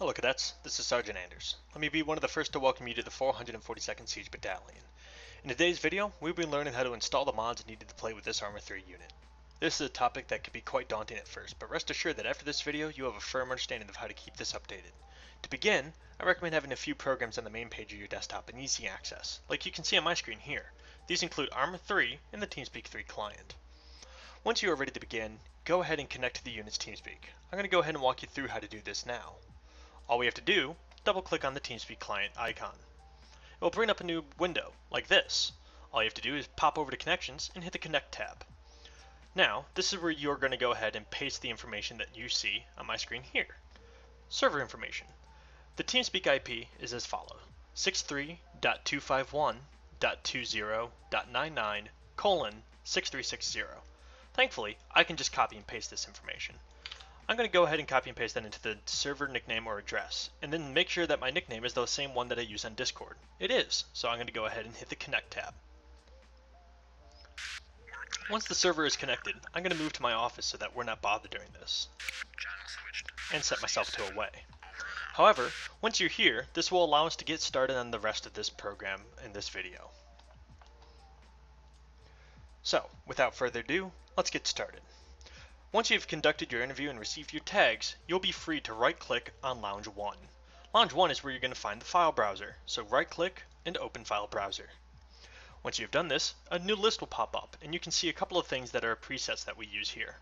Hello cadets, this is Sergeant Anders. Let me be one of the first to welcome you to the 442nd Siege Battalion. In today's video, we'll be learning how to install the mods needed to play with this Arma 3 unit. This is a topic that can be quite daunting at first, but rest assured that after this video you have a firm understanding of how to keep this updated. To begin, I recommend having a few programs on the main page of your desktop in easy access, like you can see on my screen here. These include Arma 3 and the TeamSpeak 3 client. Once you are ready to begin, go ahead and connect to the unit's TeamSpeak. I'm going to go ahead and walk you through how to do this now. All we have to do, double click on the TeamSpeak client icon. It will bring up a new window, like this. All you have to do is pop over to Connections and hit the Connect tab. Now, this is where you're going to go ahead and paste the information that you see on my screen here. Server information. The TeamSpeak IP is as follows: 63.251.20.99:6360. Thankfully, I can just copy and paste this information. I'm going to go ahead and copy and paste that into the server nickname or address, and then make sure that my nickname is the same one that I use on Discord. It is, so I'm going to go ahead and hit the Connect tab. Once the server is connected, I'm going to move to my office so that we're not bothered during this, and set myself to away. However, once you're here, this will allow us to get started on the rest of this program in this video. So, without further ado, let's get started. Once you've conducted your interview and received your tags, you'll be free to right-click on Lounge 1. Lounge 1 is where you're going to find the file browser, so right-click and open File Browser. Once you've done this, a new list will pop up, and you can see a couple of things that are presets that we use here.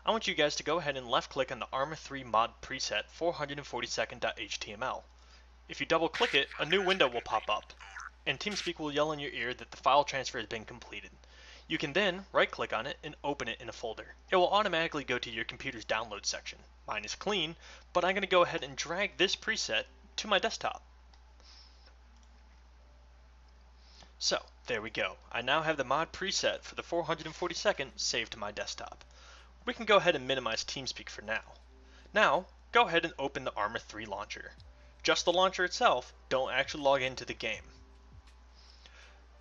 I want you guys to go ahead and left-click on the Arma 3 mod preset 442nd.html. If you double-click it, a new window will pop up, and TeamSpeak will yell in your ear that the file transfer has been completed. You can then right-click on it and open it in a folder. It will automatically go to your computer's download section. Mine is clean, but I'm going to go ahead and drag this preset to my desktop. So, there we go. I now have the mod preset for the 442nd saved to my desktop. We can go ahead and minimize TeamSpeak for now. Now, go ahead and open the Arma 3 launcher. Just the launcher itself, don't actually log into the game.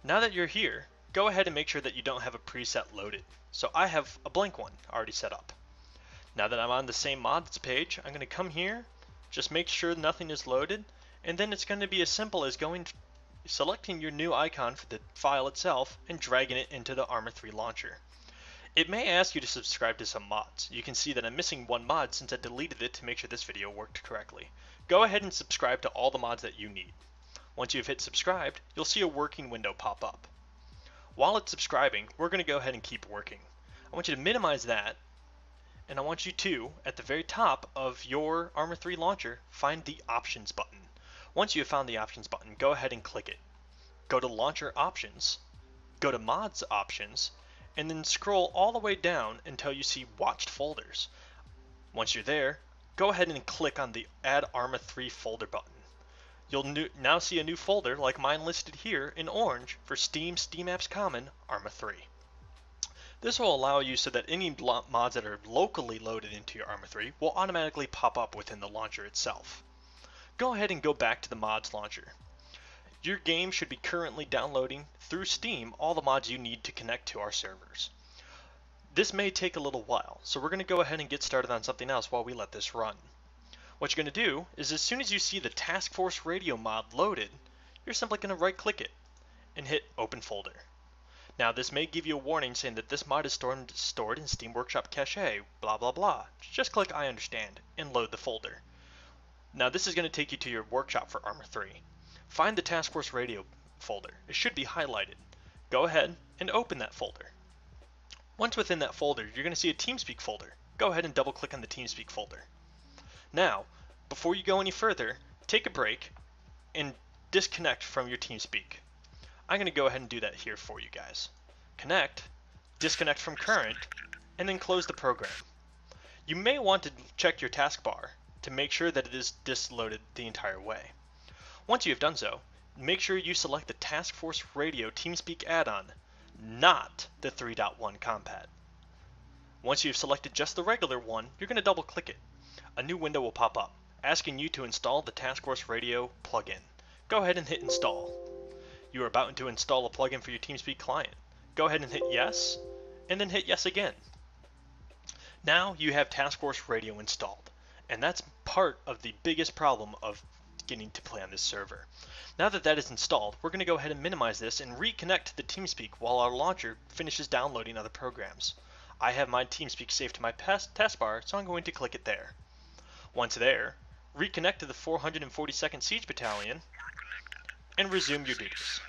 Now that you're here, go ahead and make sure that you don't have a preset loaded. So I have a blank one already set up. Now that I'm on the same mods page, I'm going to come here, just make sure nothing is loaded, and then it's going to be as simple as selecting your new icon for the file itself and dragging it into the Arma 3 launcher. It may ask you to subscribe to some mods. You can see that I'm missing one mod since I deleted it to make sure this video worked correctly. Go ahead and subscribe to all the mods that you need. Once you've hit subscribed, you'll see a working window pop up. While it's subscribing, we're going to go ahead and keep working. I want you to minimize that, and I want you to, at the very top of your Arma 3 launcher, find the Options button. Once you have found the Options button, go ahead and click it. Go to Launcher Options, go to Mods Options, and then scroll all the way down until you see Watched Folders. Once you're there, go ahead and click on the Add Arma 3 Folder button. You'll now see a new folder like mine listed here in orange for Steam, Steam Apps Common, Arma 3. This will allow you so that any mods that are locally loaded into your Arma 3 will automatically pop up within the launcher itself. Go ahead and go back to the mods launcher. Your game should be currently downloading through Steam all the mods you need to connect to our servers. This may take a little while, so we're going to go ahead and get started on something else while we let this run. What you're going to do is as soon as you see the Task Force Radio mod loaded, you're simply going to right click it and hit Open Folder. Now this may give you a warning saying that this mod is stored in Steam Workshop Cache, blah blah blah. Just click I understand and load the folder. Now this is going to take you to your workshop for Arma 3. Find the Task Force Radio folder. It should be highlighted. Go ahead and open that folder. Once within that folder, you're going to see a TeamSpeak folder. Go ahead and double click on the TeamSpeak folder. Now, before you go any further, take a break and disconnect from your TeamSpeak. I'm going to go ahead and do that here for you guys. Connect, disconnect from current, and then close the program. You may want to check your taskbar to make sure that it is disloaded the entire way. Once you have done so, make sure you select the Task Force Radio TeamSpeak add-on, not the 3.1 Compat. Once you've selected just the regular one, you're going to double click it. A new window will pop up, asking you to install the Task Force Radio plugin. Go ahead and hit Install. You are about to install a plugin for your TeamSpeak client. Go ahead and hit Yes, and then hit Yes again. Now you have Task Force Radio installed, and that's part of the biggest problem of getting to play on this server. Now that that is installed, we're going to go ahead and minimize this and reconnect to the TeamSpeak while our launcher finishes downloading other programs. I have my TeamSpeak saved to my taskbar, so I'm going to click it there. Once there, reconnect to the 442nd Siege Battalion and resume your duties.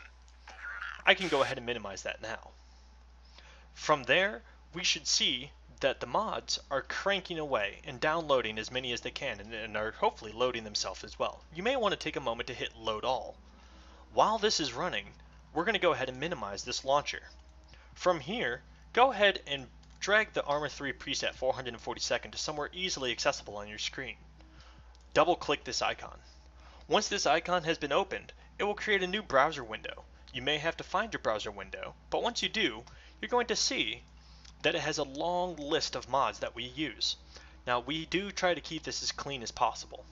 I can go ahead and minimize that now. From there, we should see that the mods are cranking away and downloading as many as they can and are hopefully loading themselves as well. You may want to take a moment to hit load all. While this is running, we're going to go ahead and minimize this launcher. From here, go ahead and drag the Arma 3 preset 442nd to somewhere easily accessible on your screen. Double click this icon. Once this icon has been opened, it will create a new browser window. You may have to find your browser window, but once you do, you're going to see that it has a long list of mods that we use. Now, we do try to keep this as clean as possible.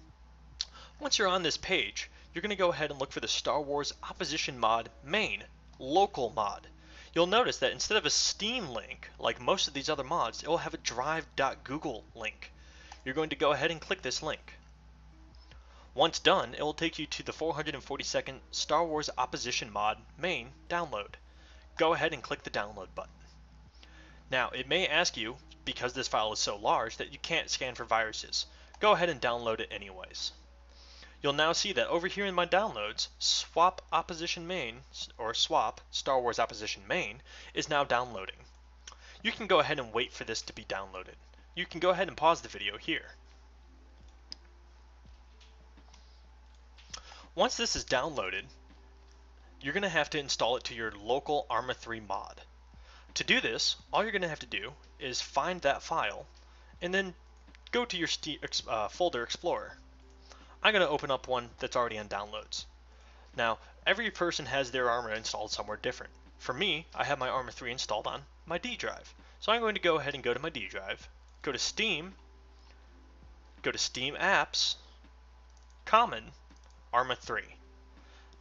Once you're on this page, you're going to go ahead and look for the Star Wars Opposition Mod main, local mod. You'll notice that instead of a Steam link, like most of these other mods, it will have a drive.google link. You're going to go ahead and click this link. Once done, it will take you to the 442nd Star Wars Opposition Mod main download. Go ahead and click the download button. Now, it may ask you, because this file is so large, that you can't scan for viruses. Go ahead and download it anyways. You'll now see that over here in my downloads, Swap Opposition Main, or Swap Star Wars Opposition Main, is now downloading. You can go ahead and wait for this to be downloaded. You can go ahead and pause the video here. Once this is downloaded, you're going to have to install it to your local Arma 3 mod. To do this, all you're going to have to do is find that file and then go to your folder Explorer. I'm going to open up one that's already on downloads. Now, every person has their Arma installed somewhere different. For me, I have my Arma 3 installed on my D drive. So I'm going to go ahead and go to my D drive, go to Steam, go to Steam Apps, Common, Arma 3.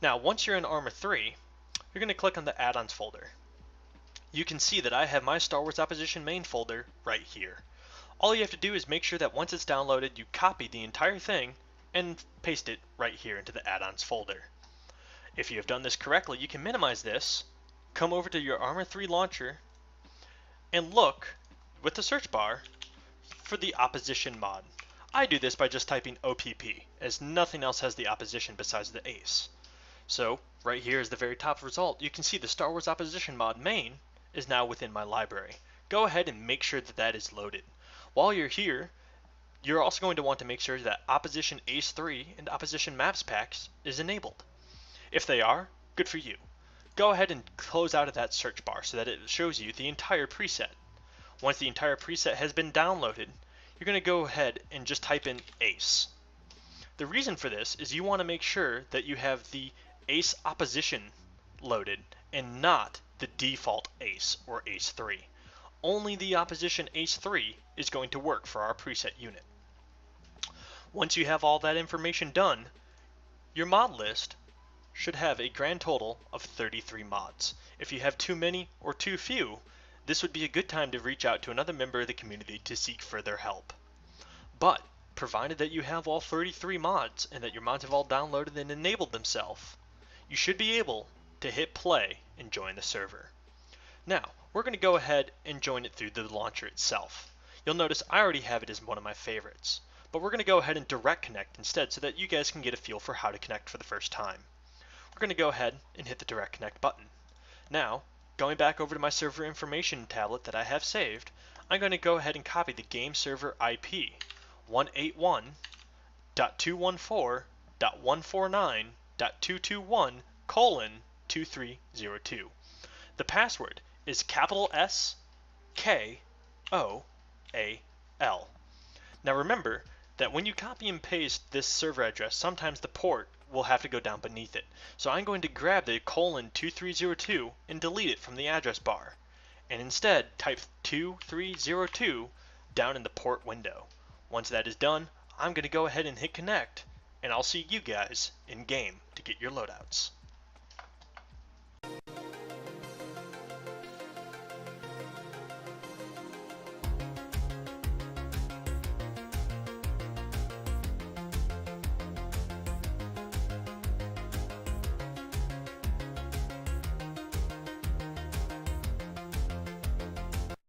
Now, once you're in Arma 3, you're going to click on the Add-ons folder. You can see that I have my Star Wars Opposition main folder right here. All you have to do is make sure that once it's downloaded, you copy the entire thing and paste it right here into the add-ons folder. If you have done this correctly, you can minimize this, come over to your Arma 3 launcher, and look with the search bar for the Opposition mod. I do this by just typing OPP, as nothing else has the opposition besides the ACE. So, right here is the very top result. You can see the Star Wars Opposition mod main is now within my library. Go ahead and make sure that that is loaded. While you're here, you're also going to want to make sure that Opposition ACE 3 and Opposition Maps Packs is enabled. If they are, good for you. Go ahead and close out of that search bar so that it shows you the entire preset. Once the entire preset has been downloaded, you're going to go ahead and just type in ACE. The reason for this is you want to make sure that you have the ACE Opposition loaded and not the default ACE or ACE 3. Only the Opposition ACE 3 is going to work for our preset unit. Once you have all that information done, your mod list should have a grand total of 33 mods. If you have too many or too few, this would be a good time to reach out to another member of the community to seek further help. But, provided that you have all 33 mods and that your mods have all downloaded and enabled themselves, you should be able to hit play and join the server. Now, we're going to go ahead and join it through the launcher itself. You'll notice I already have it as one of my favorites, but we're going to go ahead and direct connect instead so that you guys can get a feel for how to connect for the first time. We're going to go ahead and hit the direct connect button. Now, going back over to my server information tablet that I have saved, I'm going to go ahead and copy the game server IP 181.214.149.221:2302. The password is capital SKOAL. Now remember that when you copy and paste this server address, sometimes the port will have to go down beneath it. So I'm going to grab the :2302 and delete it from the address bar, and instead type 2302 down in the port window. Once that is done, I'm going to go ahead and hit connect, and I'll see you guys in game to get your loadouts.